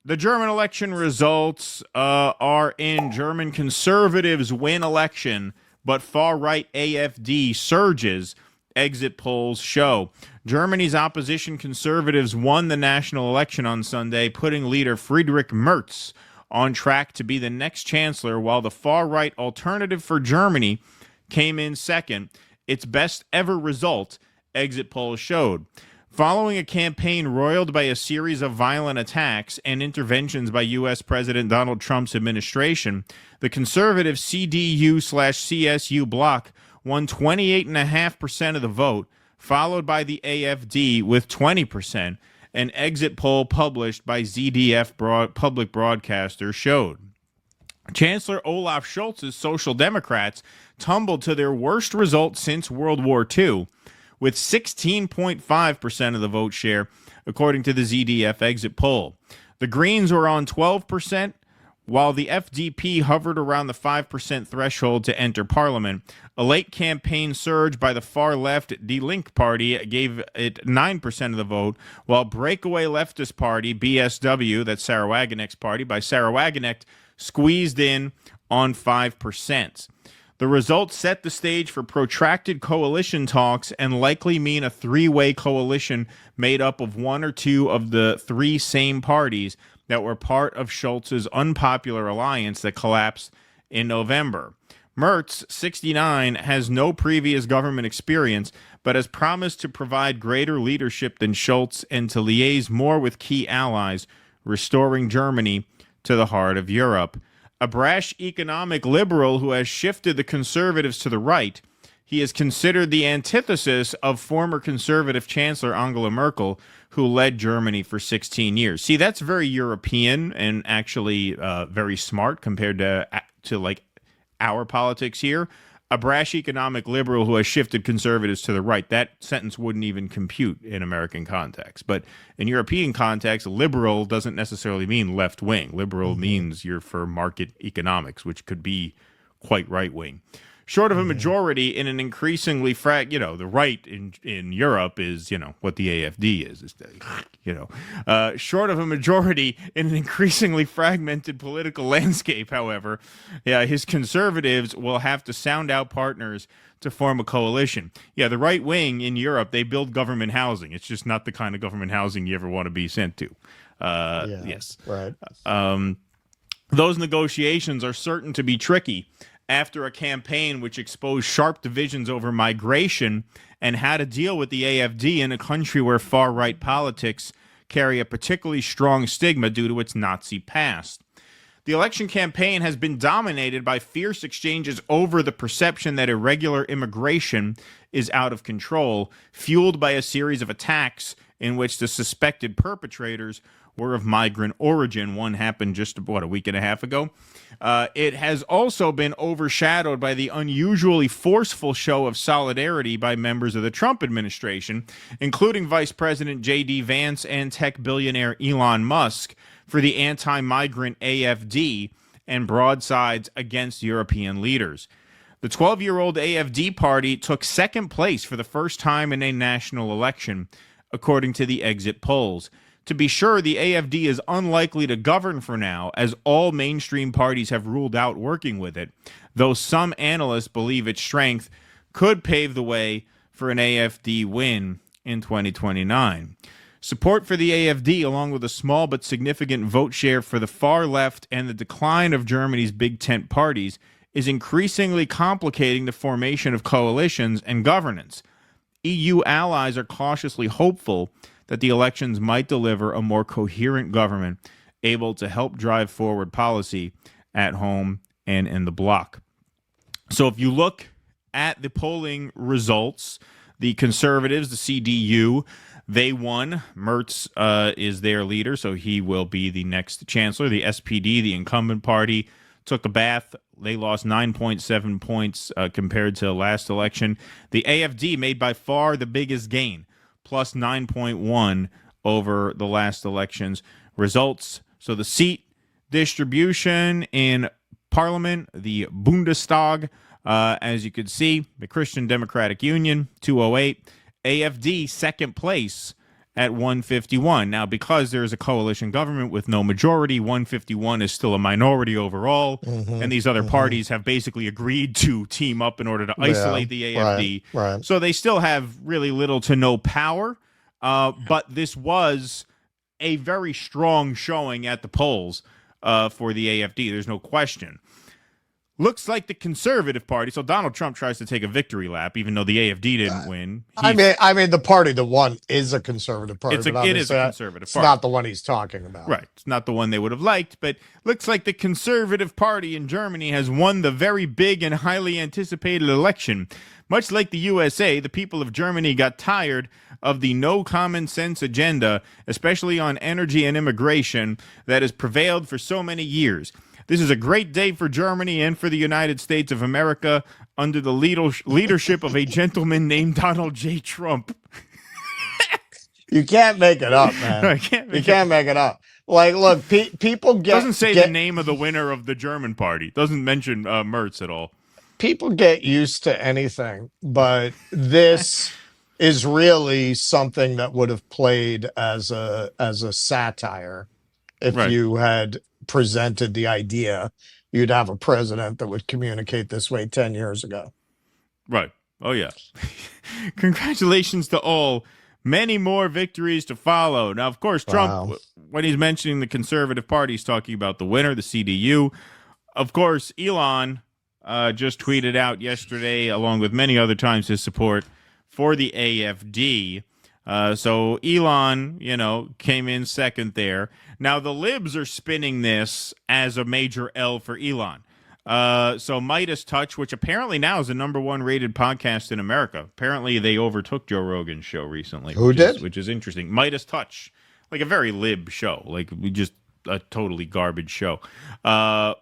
The German election results are in. German conservatives win election, but far-right AfD surges, exit polls show. Germany's opposition conservatives won the national election on Sunday, putting leader Friedrich Merz on track to be the next chancellor, while the far-right Alternative for Germany came in second, its best ever result, exit polls showed. Following a campaign roiled by a series of violent attacks and interventions by U.S. President Donald Trump's administration, the conservative CDU/CSU bloc won 28.5% of the vote, followed by the AfD with 20%, an exit poll published by ZDF public broadcaster showed. Chancellor Olaf Scholz's Social Democrats tumbled to their worst result since World War II, with 16.5% of the vote share, according to the ZDF exit poll. The Greens were on 12%, while the FDP hovered around the 5% threshold to enter parliament. A late campaign surge by the far-left Die Linke Party gave it 9% of the vote, while breakaway leftist party BSW, that's Sarah Wagenknecht's party, by Sarah Wagenknecht, squeezed in on 5%. The results set the stage for protracted coalition talks and likely mean a three-way coalition made up of one or two of the three same parties that were part of Scholz's unpopular alliance that collapsed in November. Merz, 69, has no previous government experience, but has promised to provide greater leadership than Scholz and to liaise more with key allies, restoring Germany to the heart of Europe. A brash economic liberal who has shifted the conservatives to the right, he is considered the antithesis of former conservative Chancellor Angela Merkel, who led Germany for 16 years. See, that's very European and actually very smart compared to like our politics here. A brash economic liberal who has shifted conservatives to the right. That sentence wouldn't even compute in American context. But in European context, liberal doesn't necessarily mean left wing. Liberal means you're for market economics, which could be quite right wing. Short of a majority in an increasingly the right in Europe is, what the AfD is short of a majority in an increasingly fragmented political landscape, however, his conservatives will have to sound out partners to form a coalition. Yeah, the right wing in Europe, they build government housing. It's just not the kind of government housing you ever want to be sent to. Yes. Right. Those negotiations are certain to be tricky after a campaign which exposed sharp divisions over migration and how to deal with the AfD in a country where far-right politics carry a particularly strong stigma due to its Nazi past. The election campaign has been dominated by fierce exchanges over the perception that irregular immigration is out of control, fueled by a series of attacks in which the suspected perpetrators were of migrant origin. One happened just, a week and a half ago. It has also been overshadowed by the unusually forceful show of solidarity by members of the Trump administration, including Vice President J.D. Vance and tech billionaire Elon Musk, for the anti-migrant AfD and broadsides against European leaders. The 12-year-old AfD party took second place for the first time in a national election, according to the exit polls. To be sure, the AfD is unlikely to govern for now, as all mainstream parties have ruled out working with it, though some analysts believe its strength could pave the way for an AfD win in 2029. Support for the AfD, along with a small but significant vote share for the far left and the decline of Germany's big tent parties, is increasingly complicating the formation of coalitions and governance. EU allies are cautiously hopeful that the elections might deliver a more coherent government able to help drive forward policy at home and in the bloc. So if you look at the polling results, the conservatives, the CDU, they won. Merz is their leader, so he will be the next chancellor. The SPD, the incumbent party, took a bath. They lost 9.7 points compared to last election. The AfD made by far the biggest gain, plus 9.1 over the last election's results. So the seat distribution in Parliament, the Bundestag, as you could see, the Christian Democratic Union, 208. AfD, second place at 151. Now, because there is a coalition government with no majority, 151 is still a minority overall, and these other parties have basically agreed to team up in order to isolate the AfD. Right. So they still have really little to no power, but this was a very strong showing at the polls for the AfD. There's no question. Looks like the Conservative Party. So Donald Trump tries to take a victory lap, even though the AfD didn't win. I mean, the party that won is a conservative party. It is a conservative it's party. Not the one he's talking about. Right. It's not the one they would have liked, but looks like the Conservative Party in Germany has won the very big and highly anticipated election. Much like the USA, the people of Germany got tired of the no common sense agenda, especially on energy and immigration, that has prevailed for so many years. This is a great day for Germany and for the United States of America under the leadership of a gentleman named Donald J. Trump. You can't make it up, man. No, you can't make it up. Like, look, people get... Doesn't say the name of the winner of the German party. Doesn't mention Merz at all. People get used to anything, but this is really something that would have played as a satire if you had presented the idea you'd have a president that would communicate this way 10 years ago. Right. Oh, yeah. Congratulations to all. Many more victories to follow. Now, of course, Trump, when he's mentioning the Conservative Party, he's talking about the winner, the CDU. Of course, Elon just tweeted out yesterday, along with many other times, his support for the AfD. So Elon, came in second there. Now, the libs are spinning this as a major L for Elon. So Midas Touch, which apparently now is the #1 rated podcast in America. Apparently they overtook Joe Rogan's show recently. Which is interesting. Midas Touch, like a very lib show. Like just a totally garbage show. I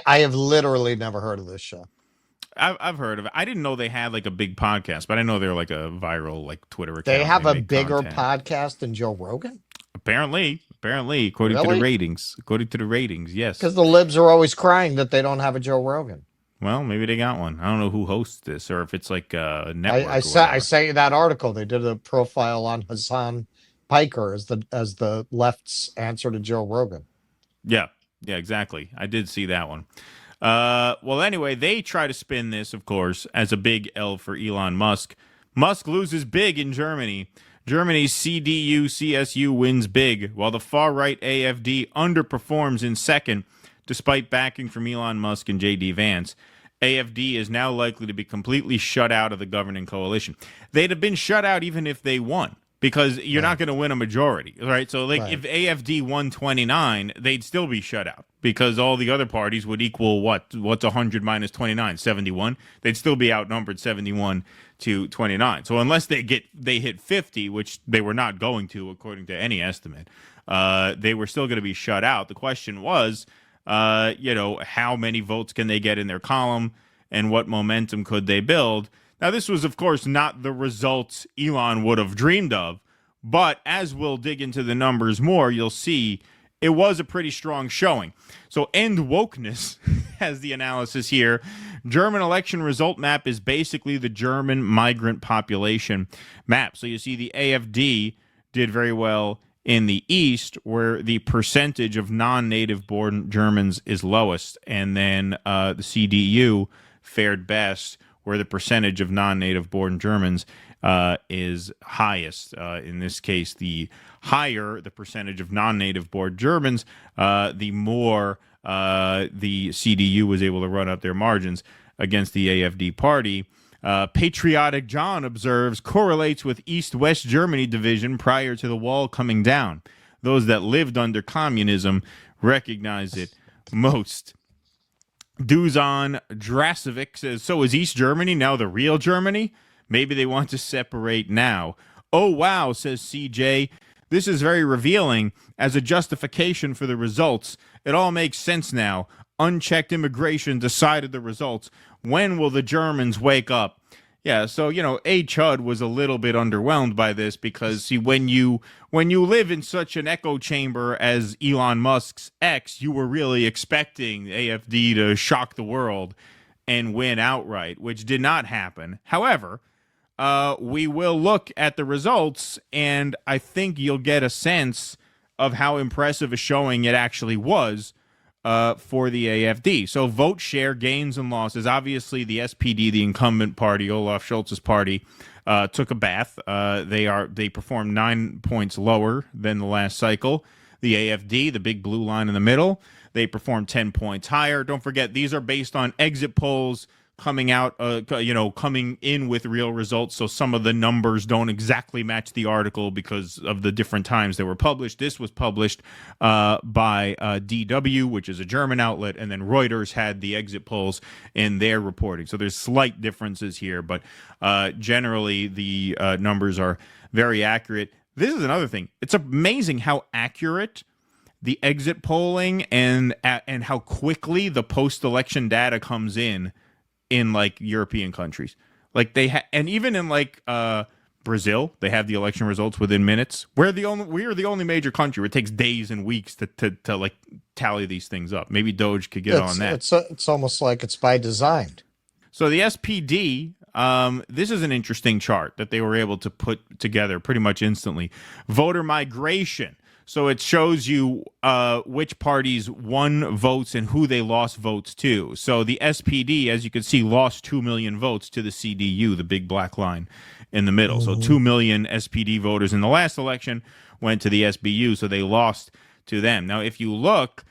have literally never heard of this show. I've heard of it. I didn't know they had like a big podcast, but I know they're like a viral like Twitter account. They have a bigger podcast than Joe Rogan? Apparently, according to the ratings. According to the ratings, yes. Because the libs are always crying that they don't have a Joe Rogan. Well, maybe they got one. I don't know who hosts this or if it's like a network. I sent you that article. They did a profile on Hassan Piker as the left's answer to Joe Rogan. Yeah, exactly. I did see that one. Well, anyway, they try to spin this, of course, as a big L for Elon Musk. Musk loses big in Germany. Germany's CDU-CSU wins big, while the far-right AfD underperforms in second, despite backing from Elon Musk and J.D. Vance. AfD is now likely to be completely shut out of the governing coalition. They'd have been shut out even if they won, because you're not going to win a majority, right? So, if AfD won 29, they'd still be shut out, because all the other parties would equal what's 100 minus 29, 71. They'd still be outnumbered 71 to 29. So unless they hit 50, which they were not going to according to any estimate, they were still going to be shut out. The question was, how many votes can they get in their column, and what momentum could they build? Now, this was, of course, not the results Elon would have dreamed of, but as we'll dig into the numbers more, you'll see it was a pretty strong showing. So End Wokeness has the analysis here. German election result map is basically the German migrant population map. So you see the AfD did very well in the East, where the percentage of non-native born Germans is lowest, and then the CDU fared best, where the percentage of non-native born Germans is highest. In this case, the higher the percentage of non-native born Germans, the more the CDU was able to run up their margins against the AfD party. Patriotic John observes, correlates with East-West Germany division prior to the wall coming down. Those that lived under communism recognize it most. Duzan Drasovic says, so is East Germany now the real Germany? Maybe they want to separate now. Oh, wow, says CJ. This is very revealing as a justification for the results. It all makes sense now. Unchecked immigration decided the results. When will the Germans wake up? Yeah, so, A. Chud was a little bit underwhelmed by this because, see, when you live in such an echo chamber as Elon Musk's X, you were really expecting AfD to shock the world and win outright, which did not happen. However, we will look at the results, and I think you'll get a sense of how impressive a showing it actually was for the AfD. So vote share gains and losses. Obviously, the SPD, the incumbent party, Olaf Scholz's party, took a bath. They performed 9 points lower than the last cycle. The AfD, the big blue line in the middle, they performed 10 points higher. Don't forget, these are based on exit polls coming out, coming in with real results. So some of the numbers don't exactly match the article because of the different times they were published. This was published by DW, which is a German outlet, and then Reuters had the exit polls in their reporting. So there's slight differences here, but generally the numbers are very accurate. This is another thing. It's amazing how accurate the exit polling and how quickly the post-election data comes in like European countries. Like and even in like Brazil, they have the election results within minutes. We are the only major country where it takes days and weeks to like tally these things up. Maybe Doge could get on that. It's almost like it's by design. So the SPD, this is an interesting chart that they were able to put together pretty much instantly. Voter migration. So it shows you which parties won votes and who they lost votes to. So the SPD, as you can see, lost 2 million votes to the CDU, the big black line in the middle. So 2 million SPD voters in the last election went to the SBU, so they lost to them. Now, if you look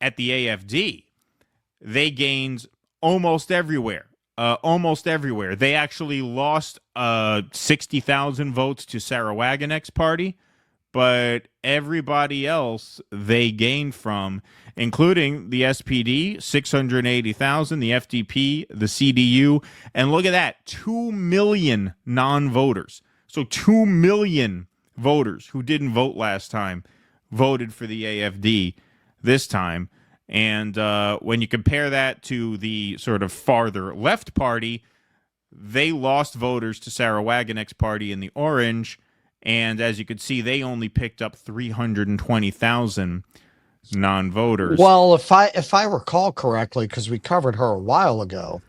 at the AfD, they gained almost everywhere. They actually lost 60,000 votes to Sarah Wagenknecht's party, but everybody else they gained from, including the SPD, 680,000, the FDP, the CDU, and look at that, 2 million non-voters. So 2 million voters who didn't vote last time voted for the AfD this time. And when you compare that to the sort of farther left party, they lost voters to Sarah Wagenknecht's party in the orange. And as you could see, they only picked up 320,000 non-voters. Well, if I recall correctly, because we covered her a while ago,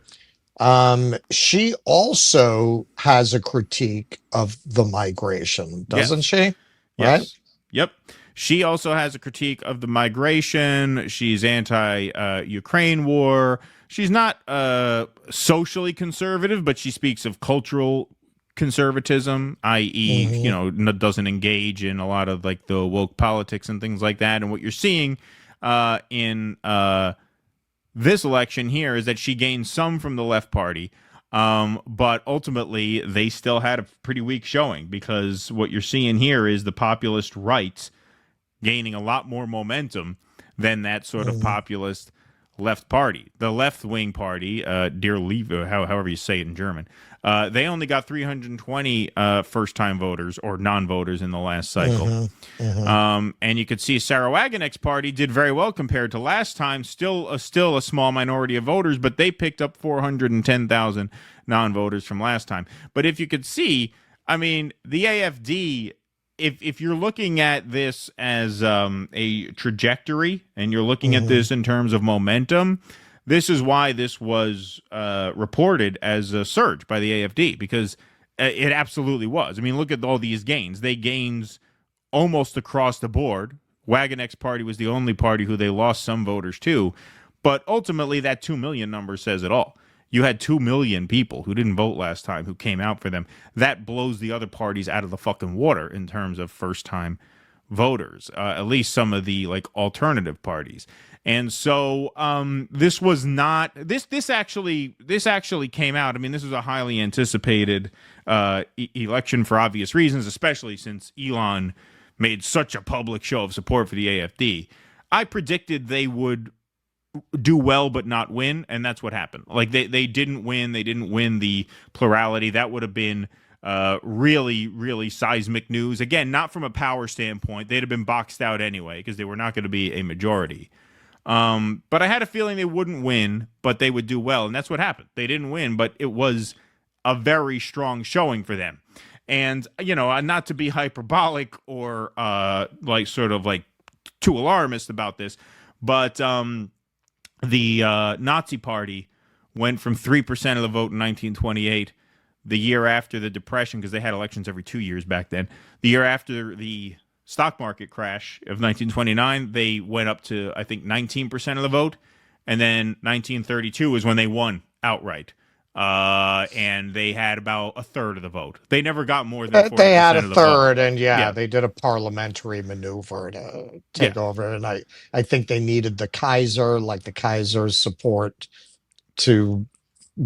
she also has a critique of the migration, doesn't she? Yes. Right? Yep. She also has a critique of the migration. She's anti-Ukraine war. She's not socially conservative, but she speaks of cultural conservatism, i.e., doesn't engage in a lot of like the woke politics and things like that. And what you're seeing in this election here is that she gained some from the left party, but ultimately they still had a pretty weak showing, because what you're seeing here is the populist right gaining a lot more momentum than that sort of populist left party. The left-wing party, Der Liebe, however you say it in German, they only got 320 first-time voters or non-voters in the last cycle. And you could see Sarah Wagenknecht's party did very well compared to last time. Still a small minority of voters, but they picked up 410,000 non-voters from last time. But if you could see, I mean, the AfD, if you're looking at this as a trajectory and you're looking at this in terms of momentum, this is why this was reported as a surge by the AfD, because it absolutely was. I mean, look at all these gains. They gains almost across the board. Wagenknecht's party was the only party who they lost some voters to, but ultimately that 2 million number says it all. You had 2 million people who didn't vote last time who came out for them. That blows the other parties out of the fucking water in terms of first-time voters, at least some of the like alternative parties. And so this was not this actually came out. I mean, this was a highly anticipated election for obvious reasons, especially since Elon made such a public show of support for the AfD. I predicted they would do well but not win, and that's what happened. Like they didn't win. They didn't win the plurality. That would have been really, really seismic news. Again, not from a power standpoint. They'd have been boxed out anyway because they were not going to be a majority. But I had a feeling they wouldn't win, but they would do well, and that's what happened. They didn't win, but it was a very strong showing for them. And, not to be hyperbolic or like sort of like too alarmist about this, but the Nazi Party went from 3% of the vote in 1928 the year after the Depression, because they had elections every 2 years back then. The year after the stock market crash of 1929, they went up to, I think, 19% of the vote. And then 1932 is when they won outright. And they had about a third of the vote. They never got more than They had 40% a of the vote. third, and yeah, Yeah. they did a parliamentary maneuver to Yeah. take over. And I think they needed the Kaiser, like the Kaiser's support, to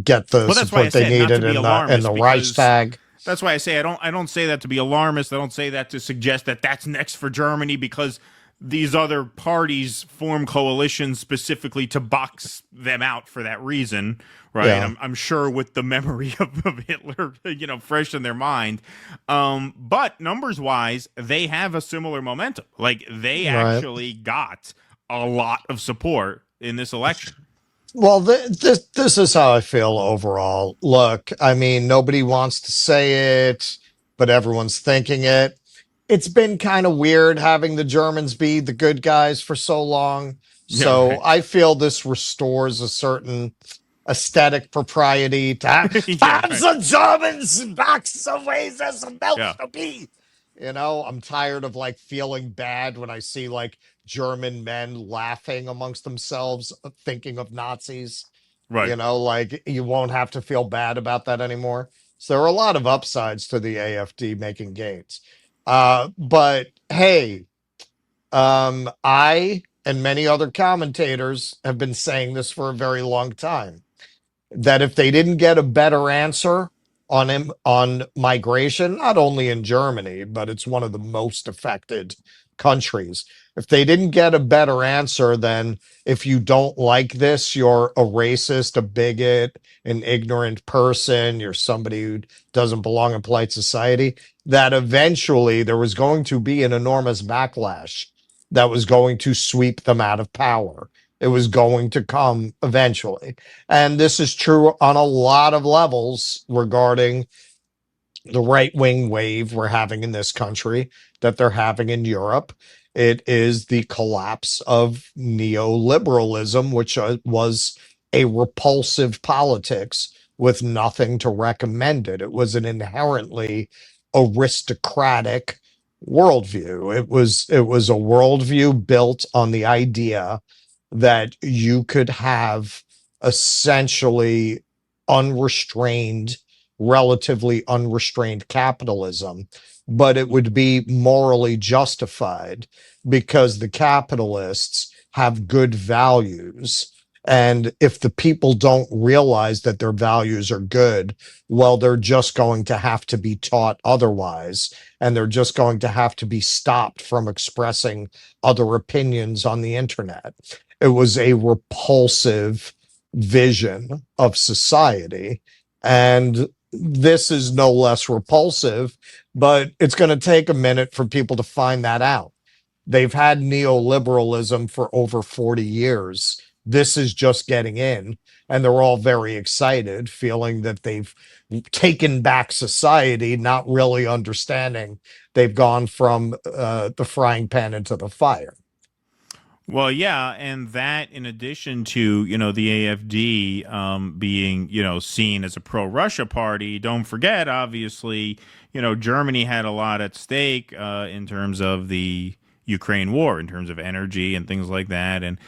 get the Well, that's why I support they said not to needed be in alarmist, the because Reichstag. that's why I say I don't say that to be alarmist. I don't say that to suggest that that's next for Germany, because these other parties form coalitions specifically to box them out for that reason, right? Yeah, I'm sure with the memory of Hitler, fresh in their mind. But numbers wise, they have a similar momentum. Like, they right. actually got a lot of support in this election. Well, this is how I feel overall. Look, I mean, nobody wants to say it, but everyone's thinking it. It's been kind of weird having the Germans be the good guys for so long. Yeah, So right. I feel this restores a certain aesthetic propriety to Yeah, have right. the Germans back some ways as a Yeah, melt to be. I'm tired of like feeling bad when I see like German men laughing amongst themselves, thinking of Nazis. right. Like you won't have to feel bad about that anymore. So there are a lot of upsides to the AfD making gains. But hey, I and many other commentators have been saying this for a very long time, that if they didn't get a better answer on migration, not only in Germany, but it's one of the most affected countries. If they didn't get a better answer than, if you don't like this, you're a racist, a bigot, an ignorant person, you're somebody who doesn't belong in polite society, that eventually there was going to be an enormous backlash that was going to sweep them out of power. It was going to come eventually. And this is true on a lot of levels regarding the right wing wave we're having in this country, that they're having in Europe. It is the collapse of neoliberalism, which was a repulsive politics with nothing to recommend it. It was an inherently aristocratic worldview. It was a worldview built on the idea that you could have essentially unrestrained, relatively unrestrained capitalism, but it would be morally justified because the capitalists have good values. And if the people don't realize that their values are good, well, they're just going to have to be taught otherwise. And they're just going to have to be stopped from expressing other opinions on the internet. It was a repulsive vision of society. And this is no less repulsive, but it's going to take a minute for people to find that out. They've had neoliberalism for over 40 years. This is just getting in, and they're all very excited, feeling that they've taken back society, not really understanding they've gone from the frying pan into the fire. Well, yeah, and that, in addition to the AfD being seen as a pro-Russia party, don't forget, obviously, Germany had a lot at stake in terms of the Ukraine war, in terms of energy and things like that, and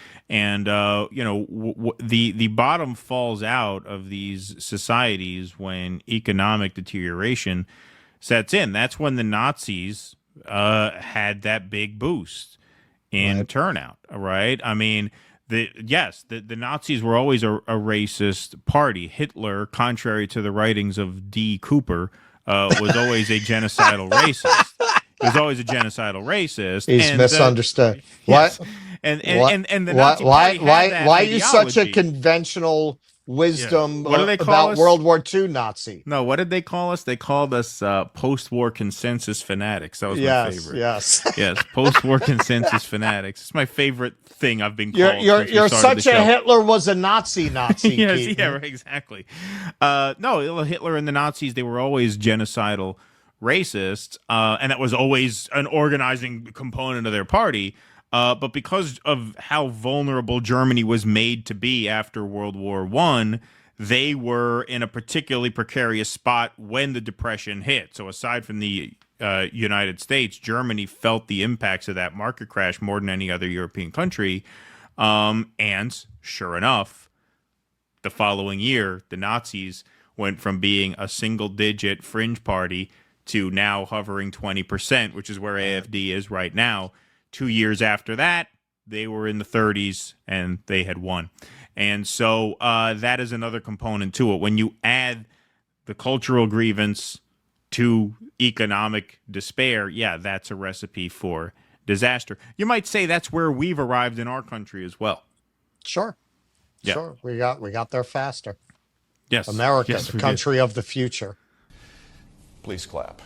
the bottom falls out of these societies when economic deterioration sets in. That's when the Nazis had that big boost in Right. turnout, right? I mean, the Nazis were always a racist party. Hitler, contrary to the writings of D. Cooper, was always a genocidal racist. He was always a genocidal racist, He's and misunderstood. What? yes, and What? the Why? Nazi Party had that Why are you such a ideology. conventional Yeah, wisdom what do they call about us? World War II Nazi? No, what did they call us? They called us post-war consensus fanatics. That was my Yes, favorite. yes. Yes, post-war consensus fanatics. It's my favorite thing I've been You're called you're since we you're started the such a show. Hitler was a Nazi, Yes, yeah, Keaton. right, exactly. No, Hitler and the Nazis, they were always genocidal racists, and that was always an organizing component of their party. But because of how vulnerable Germany was made to be after World War I, they were in a particularly precarious spot when the Depression hit. So aside from the United States, Germany felt the impacts of that market crash more than any other European country. And sure enough, the following year, the Nazis went from being a single-digit fringe party to now hovering 20%, which is where AfD is right now. 2 years after that, they were in the 30s and they had won. And so that is another component to it. When you add the cultural grievance to economic despair, yeah, that's a recipe for disaster. You might say that's where we've arrived in our country as well. Sure. Yeah. Sure. We got there faster. Yes. America, Yes, the we did. country of the future. Please clap.